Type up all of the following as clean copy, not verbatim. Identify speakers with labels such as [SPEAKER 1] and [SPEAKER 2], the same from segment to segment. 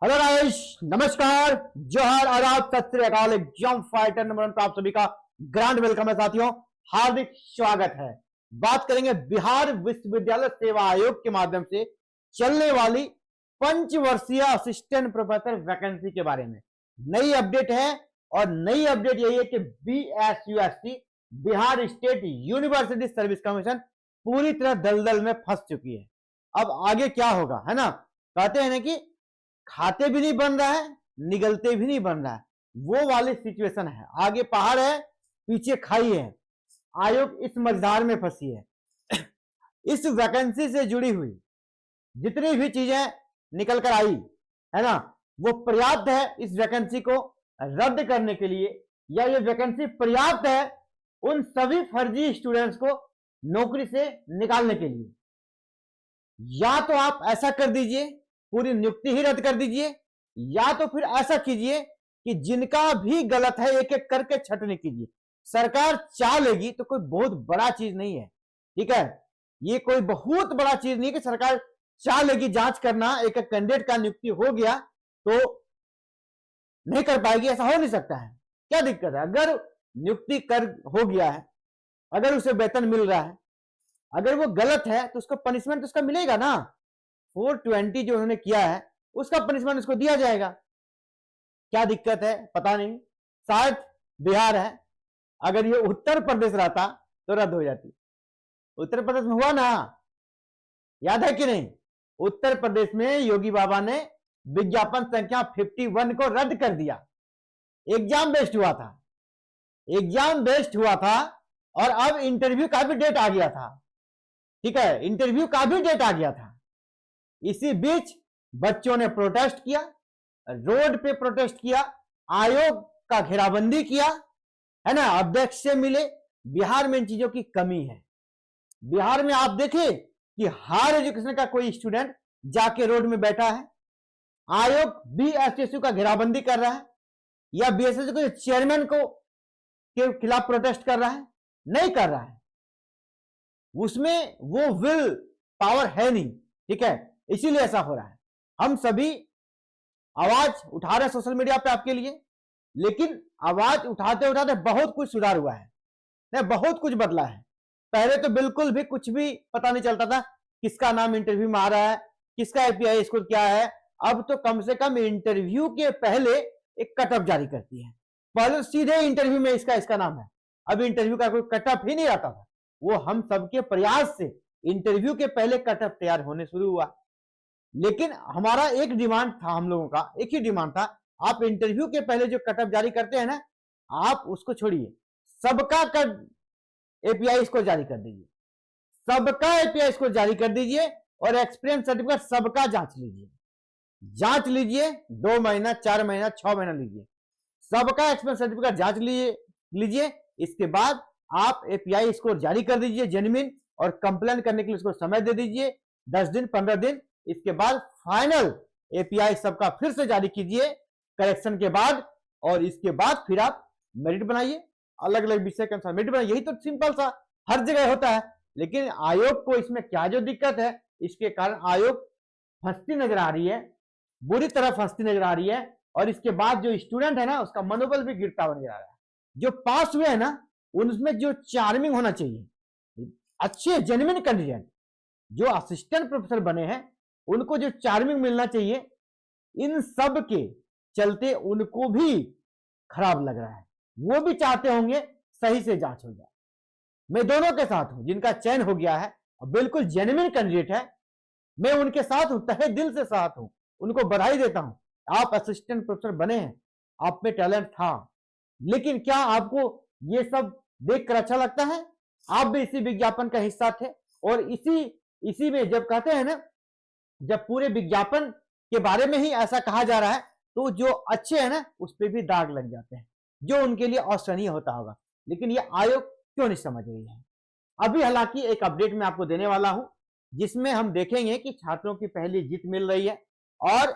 [SPEAKER 1] Hello guys, नमस्कार, जोहार, आदाब, सत श्री अकाल। एग्जाम फाइटर नंबर 1 पर आप सभी का ग्रांड वेलकम है साथियों, हार्दिक स्वागत है। बात करेंगे बिहार विश्वविद्यालय सेवा आयोग के माध्यम से चलने वाली पंचवर्षीय असिस्टेंट प्रोफेसर वैकेंसी के बारे में। नई अपडेट है और नई अपडेट यही है कि BSUST Bihar state university service commission पूरी तरह दलदल में फंस चुकी है। अब आगे क्या होगा, है ना। कहते हैं ना कि खाते भी नहीं बन रहा है, निगलते भी नहीं बन रहा है, वो वाली सिचुएशन है। आगे पहाड़ है, पीछे खाई है। आयोग इस मझधार में फंसी है। इस वैकेंसी से जुड़ी हुई जितनी भी चीजें निकल कर आई है ना, वो पर्याप्त है इस वैकेंसी को रद्द करने के लिए, या ये वैकेंसी पर्याप्त है उन सभी फर्जी स्टूडेंट्स को नौकरी से निकालने के लिए। या तो आप ऐसा कर दीजिए, पूरी नियुक्ति ही रद्द कर दीजिए, या तो फिर ऐसा कीजिए कि जिनका भी गलत है एक एक करके छटनी कीजिए। सरकार चाह लेगी तो कोई बहुत बड़ा चीज नहीं है, ठीक है। ये कोई बहुत बड़ा चीज नहीं है कि सरकार चाह लेगी जांच करना, एक एक कैंडिडेट का नियुक्ति हो गया तो नहीं कर पाएगी, ऐसा हो नहीं सकता है। क्या दिक्कत है? अगर नियुक्ति कर हो गया है, अगर उसे वेतन मिल रहा है, अगर वो गलत है तो उसको पनिशमेंट उसका मिलेगा ना। 420 जो उन्होंने किया है उसका पनिशमेंट उसको दिया जाएगा। क्या दिक्कत है? पता नहीं, शायद बिहार है, अगर ये उत्तर प्रदेश रहता तो रद्द हो जाती। उत्तर प्रदेश में हुआ ना, याद है कि नहीं? उत्तर प्रदेश में योगी बाबा ने विज्ञापन संख्या 51 को रद्द कर दिया। एग्जाम बेस्ड हुआ था, एग्जाम बेस्ड हुआ था और अब इंटरव्यू का भी डेट आ गया था, ठीक है, इंटरव्यू का भी डेट आ गया था। इसी बीच बच्चों ने प्रोटेस्ट किया, रोड पे प्रोटेस्ट किया, आयोग का घेराबंदी किया, है ना, अध्यक्ष से मिले। बिहार में इन चीजों की कमी है। बिहार में आप देखें कि हायर एजुकेशन का कोई स्टूडेंट जाके रोड में बैठा है, आयोग BSSU का घेराबंदी कर रहा है, या BSSU के चेयरमैन को के खिलाफ प्रोटेस्ट कर रहा है, नहीं कर रहा है। उसमें वो विल पावर है नहीं, ठीक है, इसीलिए ऐसा हो रहा है। हम सभी आवाज उठा रहे हैं सोशल मीडिया पे आपके लिए, लेकिन आवाज उठाते उठाते बहुत कुछ सुधार हुआ है, बहुत कुछ बदला है। पहले तो बिल्कुल भी कुछ भी पता नहीं चलता था, किसका नाम इंटरव्यू में आ रहा है, किसका API स्कोर क्या है। अब तो कम से कम इंटरव्यू के पहले एक कटअप जारी करती है। पहले सीधे इंटरव्यू में इसका नाम है, अब इंटरव्यू का कोई कटअप ही नहीं आता था। वो हम सबके प्रयास से इंटरव्यू के पहले कटअप तैयार होने शुरू हुआ। लेकिन हमारा एक डिमांड था, हम लोगों का एक ही डिमांड था, आप इंटरव्यू के पहले जो कटअप जारी करते हैं ना, आप उसको छोड़िए, सबका API स्कोर जारी कर दीजिए, सबका API स्कोर जारी कर दीजिए और एक्सपीरियंस सर्टिफिकेट सबका जांच लीजिए 2 महीना 4 महीना 6 महीना लीजिए, सबका एक्सपीरियंस सर्टिफिकेट जांच लीजिए। इसके बाद आप API स्कोर जारी कर दीजिए जेन्युइन, और कंप्लेन करने के लिए उसको समय दे दीजिए 10 दिन 15 दिन। इसके बाद फाइनल API सबका फिर से जारी कीजिए करेक्शन के बाद, और इसके बाद फिर आप मेरिट बनाइए, अलग अलग विषय के अनुसार मेरिट बनाइए। यही तो सिंपल सा हर जगह होता है। लेकिन आयोग को इसमें क्या जो दिक्कत है, इसके कारण आयोग फंसती नजर आ रही है, बुरी तरह फंसती नजर आ रही है। और इसके बाद जो स्टूडेंट है ना, उसका मनोबल भी गिरता हुआ नजर आ रहा है। जो पास हुए है ना, उनमें जो चार्मिंग होना चाहिए, अच्छे जेन्युइन कैंडिडेट जो असिस्टेंट प्रोफेसर बने हैं, उनको जो चार्मिंग मिलना चाहिए, इन सब के चलते उनको भी खराब लग रहा है। वो भी चाहते होंगे सही से जांच हो जाए। मैं दोनों के साथ हूं, जिनका चयन हो गया है और बिल्कुल जेन्युइन कैंडिडेट है, मैं उनके साथ हूं, तहे दिल से साथ हूं, उनको बधाई देता हूं। आप असिस्टेंट प्रोफेसर बने हैं, आप में टैलेंट था, लेकिन क्या आपको ये सब देखकर अच्छा लगता है? आप भी इसी विज्ञापन का हिस्सा थे, और इसी में जब कहते हैं ना, जब पूरे विज्ञापन के बारे में ही ऐसा कहा जा रहा है, तो जो अच्छे हैं ना, उस पर भी दाग लग जाते हैं, जो उनके लिए असहनीय होता होगा। लेकिन ये आयोग क्यों नहीं समझ रही है? अभी हालांकि एक अपडेट मैं आपको देने वाला हूं, जिसमें हम देखेंगे कि छात्रों की पहली जीत मिल रही है, और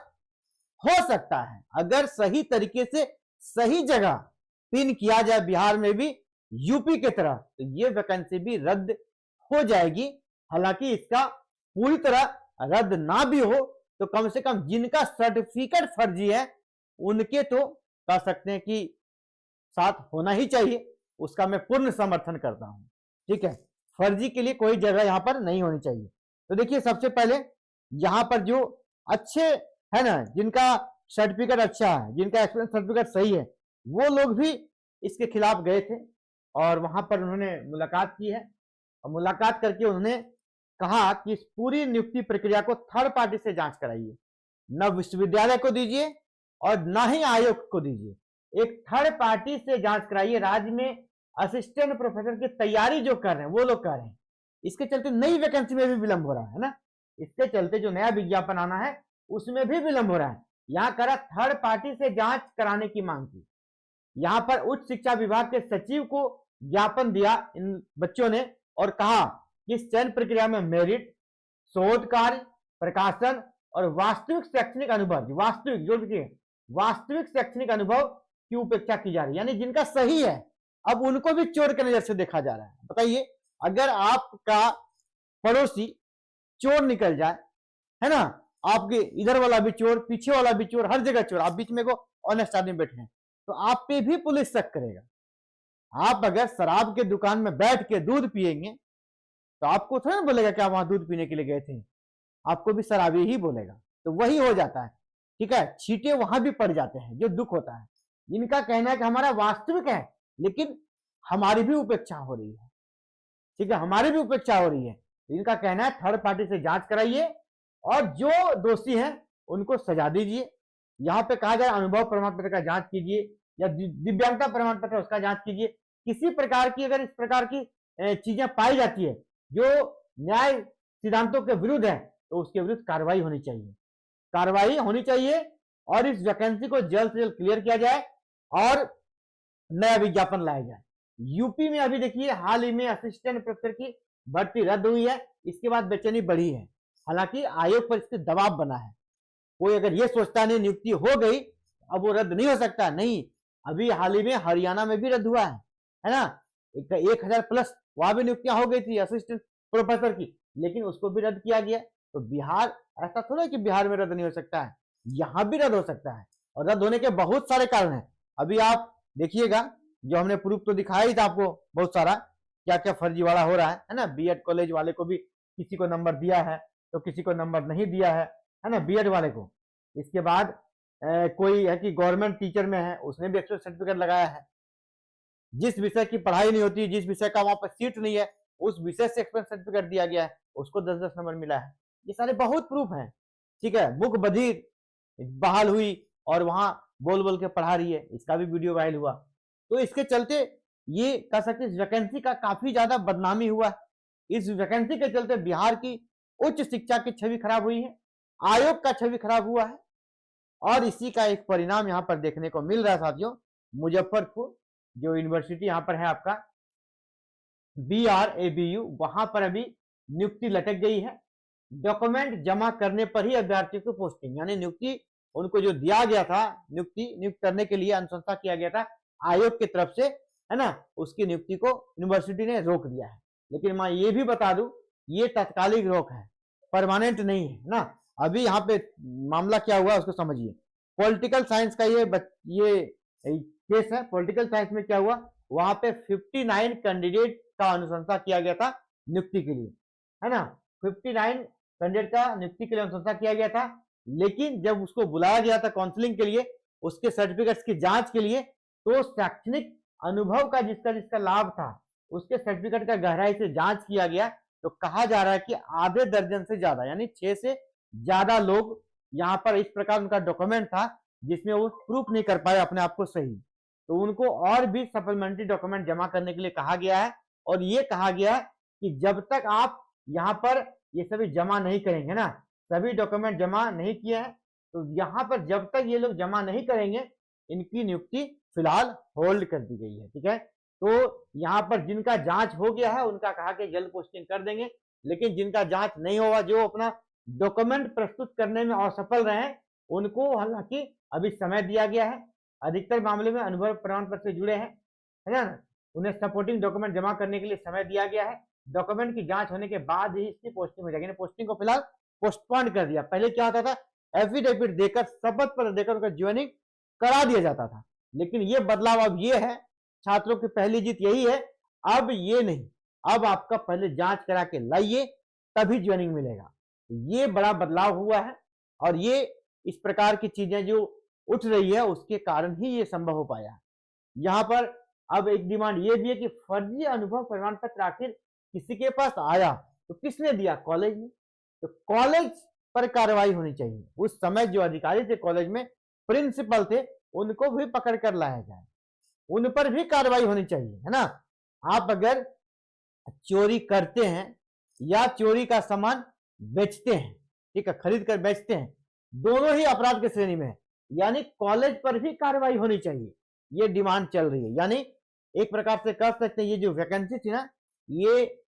[SPEAKER 1] हो सकता है अगर सही तरीके से सही जगह पिन किया जाए बिहार में भी यूपी के तरह, तो ये वैकेंसी भी रद्द हो जाएगी। हालांकि इसका पूरी तरह रद्द ना भी हो तो कम से कम जिनका सर्टिफिकेट फर्जी है उनके तो कह सकते हैं कि साथ होना ही चाहिए, उसका मैं पूर्ण समर्थन करता हूं। ठीक है, फर्जी के लिए कोई जगह यहां पर नहीं होनी चाहिए। तो देखिए सबसे पहले यहां पर जो अच्छे है ना, जिनका सर्टिफिकेट अच्छा है, जिनका एक्सपीरियंस सर्टिफिकेट सही है, वो लोग भी इसके खिलाफ गए थे और वहां पर उन्होंने मुलाकात की है और मुलाकात करके उन्होंने कहा कि इस पूरी नियुक्ति प्रक्रिया को थर्ड पार्टी से जांच कराइए, न विश्वविद्यालय को दीजिए और न ही आयोग को दीजिए, एक थर्ड पार्टी से जांच कराइए। राज्य में असिस्टेंट प्रोफेसर की तैयारी जो कर रहे हैं वो लोग कर रहे हैं, इसके चलते नई वैकेंसी में भी विलंब हो रहा है ना, इसके चलते जो नया विज्ञापन आना है उसमें भी विलंब हो रहा है। यहां करा थर्ड पार्टी से जांच कराने की मांग की। यहां पर उच्च शिक्षा विभाग के सचिव को ज्ञापन दिया इन बच्चों ने और कहा कि इस चयन प्रक्रिया में मेरिट, शोध कार्य, प्रकाशन और वास्तविक शैक्षणिक अनुभव, वास्तविक जो देखिए वास्तविक शैक्षणिक अनुभव की उपेक्षा की जा रही है, यानी जिनका सही है अब उनको भी चोर के नजर से देखा जा रहा है। बताइए, अगर आपका पड़ोसी चोर निकल जाए, है ना, आपके इधर वाला भी चोर, पीछे वाला भी चोर, हर जगह चोर, आप बीच में को ऑनेस्ट आदमी बैठे हैं, तो आप पे भी पुलिस शक करेगा। आप अगर शराब के दुकान में बैठ के दूध पिएंगे तो आपको थोड़ा ना बोलेगा कि आप वहां दूध पीने के लिए गए थे, आपको भी शराबी ही बोलेगा। तो वही हो जाता है। ठीक है, छींटे वहां भी पड़ जाते हैं, जो दुख होता है। इनका कहना है कि हमारा वास्तविक है लेकिन हमारी भी उपेक्षा हो रही है। ठीक है, हमारी भी उपेक्षा हो रही है। इनका कहना है थर्ड पार्टी से जांच कराइए और जो दोषी हैं उनको सजा दीजिए। यहां पे कहा जाए अनुभव प्रमाण पत्र का जांच कीजिए या दिव्यांगता प्रमाण पत्र उसका जांच कीजिए। किसी प्रकार की अगर इस प्रकार की चीजें पाई जाती है जो न्याय सिद्धांतों के विरुद्ध है तो उसके विरुद्ध कार्रवाई होनी चाहिए, कार्रवाई होनी चाहिए और इस वैकेंसी को जल्द से जल्द क्लियर किया जाए और नया विज्ञापन लाया जाए। यूपी में अभी देखिए हाल ही में असिस्टेंट प्रोफेसर की भर्ती रद्द हुई है, इसके बाद बेचैनी बढ़ी है। हालांकि आयोग पर इसके दबाव बना है। कोई अगर ये सोचता नहीं नियुक्ति हो गई अब वो रद्द नहीं हो सकता, नहीं, अभी हाल ही में हरियाणा में भी रद्द हुआ है ना, 1000 प्लस वहां भी नियुक्तियां हो गई थी असिस्टेंट प्रोफेसर की, लेकिन उसको भी रद्द किया गया। तो बिहार, ऐसा थोड़ा है कि बिहार में रद्द नहीं हो सकता है, यहां भी रद्द हो सकता है और रद्द होने के बहुत सारे कारण हैं। अभी आप देखिएगा, जो हमने प्रूफ तो दिखाया ही था आपको बहुत सारा, क्या क्या फर्जीवाड़ा हो रहा है ना। बीएड कॉलेज वाले को भी किसी को नंबर दिया है तो किसी को नंबर नहीं दिया है ना, बीएड वाले को। इसके बाद कोई है कि गवर्नमेंट टीचर में है, उसने भी एक्स्ट्रा सर्टिफिकेट लगाया है। जिस विषय की पढ़ाई नहीं होती, जिस विषय का वहां पर सीट नहीं है, उस विषय से एक्सपीरियंस सर्टिफिकेट दिया गया है, उसको 10-10 नंबर मिला है। ये सारे बहुत प्रूफ हैं। ठीक है, मुख बधिर बहाल हुई और वहां बोल बोल के पढ़ा रही है, इसका भी वीडियो वायरल हुआ। तो इसके चलते ये कह सकते इस वैकेंसी का काफी ज्यादा बदनामी हुआ है। इस वैकेंसी के चलते बिहार की उच्च शिक्षा की छवि खराब हुई है, आयोग का छवि खराब हुआ है और इसी का एक परिणाम यहाँ पर देखने को मिल रहा है साथियों। मुजफ्फरपुर जो यूनिवर्सिटी यहाँ पर है आपका BRABU, वहां पर अभी नियुक्ति लटक गई है। डॉक्यूमेंट जमा करने पर ही अभ्यर्थियों को पोस्टिंग, यानी नियुक्ति उनको जो दिया गया था, नियुक्त करने के लिए अनुशंसा किया गया था आयोग की तरफ से, है ना, उसकी नियुक्ति को यूनिवर्सिटी ने रोक दिया है। लेकिन मैं ये भी बता दूं ये तात्कालिक रोक है, परमानेंट नहीं है ना। अभी यहाँ पे मामला क्या हुआ उसको समझिए। पॉलिटिकल साइंस का ये केस है। पॉलिटिकल साइंस में क्या हुआ, वहां पे 59 कैंडिडेट का अनुशंसा किया गया था नियुक्ति के लिए, है ना, 59 कैंडिडेट का नियुक्ति के लिए अनुशंसा किया गया था। लेकिन जब उसको बुलाया गया था काउंसलिंग के लिए, उसके सर्टिफिकेट्स की जांच के लिए, तो शैक्षणिक अनुभव का जिसका लाभ था उसके सर्टिफिकेट का गहराई से जांच किया गया तो कहा जा रहा है कि आधे दर्जन से ज्यादा, यानी 6 से ज्यादा लोग यहाँ पर इस प्रकार उनका डॉक्यूमेंट था जिसमें वो प्रूफ नहीं कर पाए अपने आप को सही, तो उनको और भी सप्लीमेंट्री डॉक्यूमेंट जमा करने के लिए कहा गया है। और ये कहा गया है कि जब तक आप यहाँ पर ये सभी जमा नहीं करेंगे ना, सभी डॉक्यूमेंट जमा नहीं किए हैं, तो यहाँ पर जब तक ये लोग जमा नहीं करेंगे इनकी नियुक्ति फिलहाल होल्ड कर दी गई है। ठीक है, तो यहाँ पर जिनका जांच हो गया है उनका कहा कि जल्द पोस्टिंग कर देंगे, लेकिन जिनका जांच नहीं हुआ, जो अपना डॉक्यूमेंट प्रस्तुत करने में असफल रहे, उनको हालांकि अभी समय दिया गया है। अधिकतर मामले में अनुभव प्रमाण पत्र से जुड़े हैं, है ना, उन्हें सपोर्टिंग डॉक्यूमेंट जमा करने के लिए समय दिया गया है। डॉक्यूमेंट की जांच होने के बाद ही इसकी पोस्टिंग हो जाएगी। पोस्टिंग को फिलहाल पोस्टपोन कर दिया। पहले क्या होता था, एफिडेविट देकर, शपथ पत्र देकर उनका ज्वाइनिंग करा दिया जाता था। लेकिन ये बदलाव अब ये है, छात्रों की पहली जीत यही है, अब ये नहीं, अब आपका पहले जांच करा के लाइए तभी ज्वाइनिंग मिलेगा। ये बड़ा बदलाव हुआ है और ये इस प्रकार की चीजें जो उठ रही है उसके कारण ही ये संभव हो पाया है। यहाँ पर अब एक डिमांड ये भी है कि फर्जी अनुभव प्रमाण पत्र आखिर किसी के पास आया तो किसने दिया, कॉलेज ने, तो कॉलेज पर कार्रवाई होनी चाहिए। उस समय जो अधिकारी थे कॉलेज में, प्रिंसिपल थे, उनको भी पकड़ कर लाया जाए, उन पर भी कार्रवाई होनी चाहिए, है ना। आप अगर चोरी करते हैं या चोरी का सामान बेचते हैं, ठीक है, खरीद कर बेचते हैं, दोनों ही अपराध की श्रेणी में है, यानी कॉलेज पर भी कार्रवाई होनी चाहिए। ये डिमांड चल रही है। यानी एक प्रकार से कह सकते हैं ये जो वैकेंसी थी ना, ये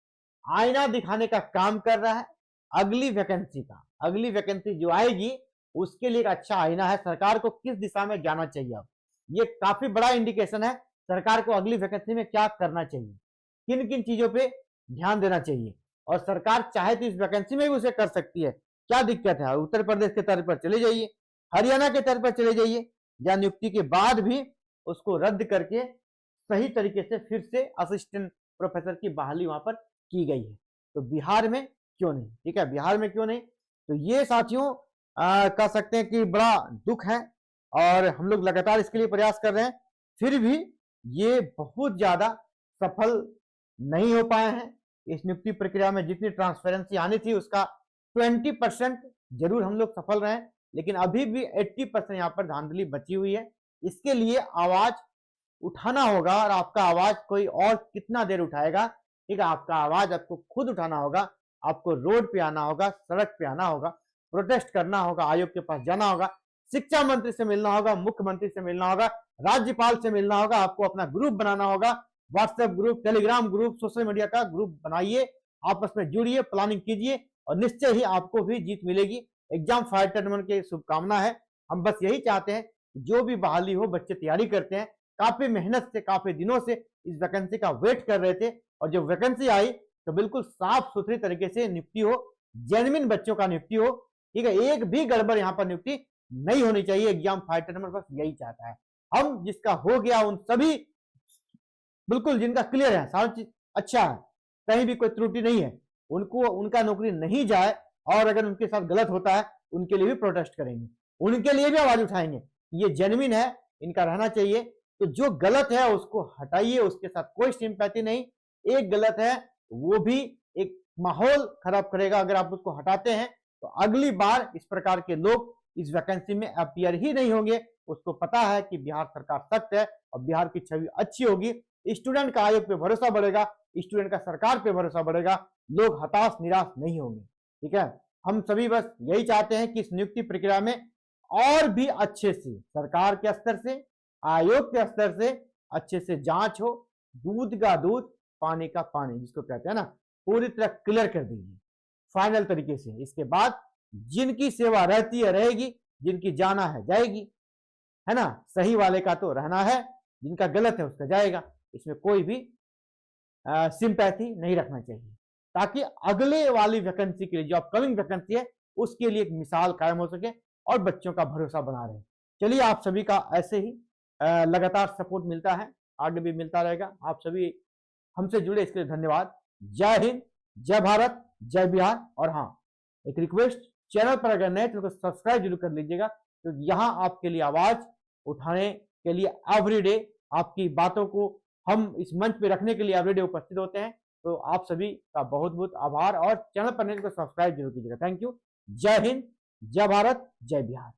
[SPEAKER 1] आईना दिखाने का काम कर रहा है अगली वैकेंसी का। अगली वैकेंसी जो आएगी उसके लिए एक अच्छा आईना है, सरकार को किस दिशा में जाना चाहिए। अब ये काफी बड़ा इंडिकेशन है सरकार को अगली वैकेंसी में क्या करना चाहिए, किन किन चीजों पे ध्यान देना चाहिए। और सरकार चाहे तो इस वैकेंसी में भी उसे कर सकती है, क्या दिक्कत है। उत्तर प्रदेश के तर्ज पर चले जाइए, हरियाणा के तर्ज पर चले जाइए, या नियुक्ति के बाद भी उसको रद्द करके सही तरीके से फिर से असिस्टेंट प्रोफेसर की बहाली वहां पर की गई है। तो बिहार में क्यों नहीं, ठीक है, बिहार में क्यों नहीं। तो ये साथियों कह सकते हैं कि बड़ा दुख है और हम लोग लगातार इसके लिए प्रयास कर रहे हैं, फिर भी ये बहुत ज्यादा सफल नहीं हो पाए हैं। इस नियुक्ति प्रक्रिया में जितनी ट्रांसपेरेंसी आनी थी उसका 20% जरूर हम लोग सफल रहे, लेकिन अभी भी 80% यहाँ पर धांधली बची हुई है। इसके लिए आवाज उठाना होगा और आपका आवाज कोई और कितना देर उठाएगा, ठीक है, आपका आवाज आपको खुद उठाना होगा, आपको रोड पे आना होगा, सड़क पे आना होगा, प्रोटेस्ट करना होगा, आयोग के पास जाना होगा, शिक्षा मंत्री से मिलना होगा, मुख्यमंत्री से मिलना होगा, राज्यपाल से मिलना होगा, आपको अपना ग्रुप बनाना होगा, WhatsApp group, Telegram group, social media का ग्रुप बनाइए, आपस में जुड़िए, प्लानिंग कीजिए और निश्चय ही आपको भी जीत मिलेगी। एग्जाम फाइटर मन की शुभकामना है। हम बस यही चाहते हैं जो भी बहाली हो, बच्चे तैयारी करते हैं, काफी मेहनत से, काफी दिनों से इस वैकेंसी का वेट कर रहे थे और जब वैकेंसी आई तो बिल्कुल साफ सुथरी तरीके से नियुक्ति हो, जेन्युइन बच्चों का नियुक्ति हो, ठीक है, एक भी गड़बड़ यहाँ पर नियुक्ति नहीं होनी चाहिए। एग्जाम फाइटर नंबर बस यही चाहता है। हम जिसका हो गया उन सभी, बिल्कुल जिनका क्लियर है, सारा चीज अच्छा है, कहीं भी कोई त्रुटि नहीं है, उनको उनका नौकरी नहीं जाए और अगर उनके साथ गलत होता है उनके लिए भी प्रोटेस्ट करेंगे, उनके लिए भी आवाज उठाएंगे। ये जेन्युइन है, इनका रहना चाहिए। तो जो गलत है उसको हटाइए, उसके साथ कोई सिंपैथी नहीं। एक गलत है वो भी एक माहौल खराब करेगा, अगर आप उसको हटाते हैं तो अगली बार इस प्रकार के लोग इस वैकेंसी में अपीयर ही नहीं होंगे। उसको पता है कि बिहार सरकार सख्त है और बिहार की छवि अच्छी होगी, स्टूडेंट का आयोग पे भरोसा बढ़ेगा, स्टूडेंट का सरकार पे भरोसा बढ़ेगा, लोग हताश निराश नहीं होंगे, ठीक है। हम सभी बस यही चाहते हैं कि इस नियुक्ति प्रक्रिया में और भी अच्छे से सरकार के स्तर से, आयोग के स्तर से अच्छे से जांच हो, दूध का दूध, पानी का पानी जिसको कहते हैं ना, पूरी तरह क्लियर कर दीजिए फाइनल तरीके से। इसके बाद जिनकी सेवा रहती है रहेगी, जिनकी जाना है जाएगी, है ना, सही वाले का तो रहना है, जिनका गलत है उसका जाएगा। इसमें कोई भी सिंपैथी नहीं रखना चाहिए, ताकि अगले वाली वैकेंसी के लिए, जो अपकमिंग वैकेंसी है, उसके लिए एक मिसाल कायम हो सके और बच्चों का भरोसा बना रहे। चलिए, आप सभी का ऐसे ही लगातार सपोर्ट मिलता है, आगे भी मिलता रहेगा। आप सभी हमसे जुड़े इसके लिए धन्यवाद। जय हिंद, जय भारत, जय बिहार। और हाँ, एक रिक्वेस्ट, चैनल पर अगर नए तो सब्सक्राइब जरूर कर लीजिएगा, तो यहाँ आपके लिए आवाज उठाने के लिए एवरीडे, आपकी बातों को हम इस मंच पे रखने के लिए एवरीडे उपस्थित होते हैं। तो आप सभी का बहुत बहुत आभार और चैनल पर नए तो सब्सक्राइब जरूर कीजिएगा। Thank you. जय हिंद, जय भारत, जय बिहार।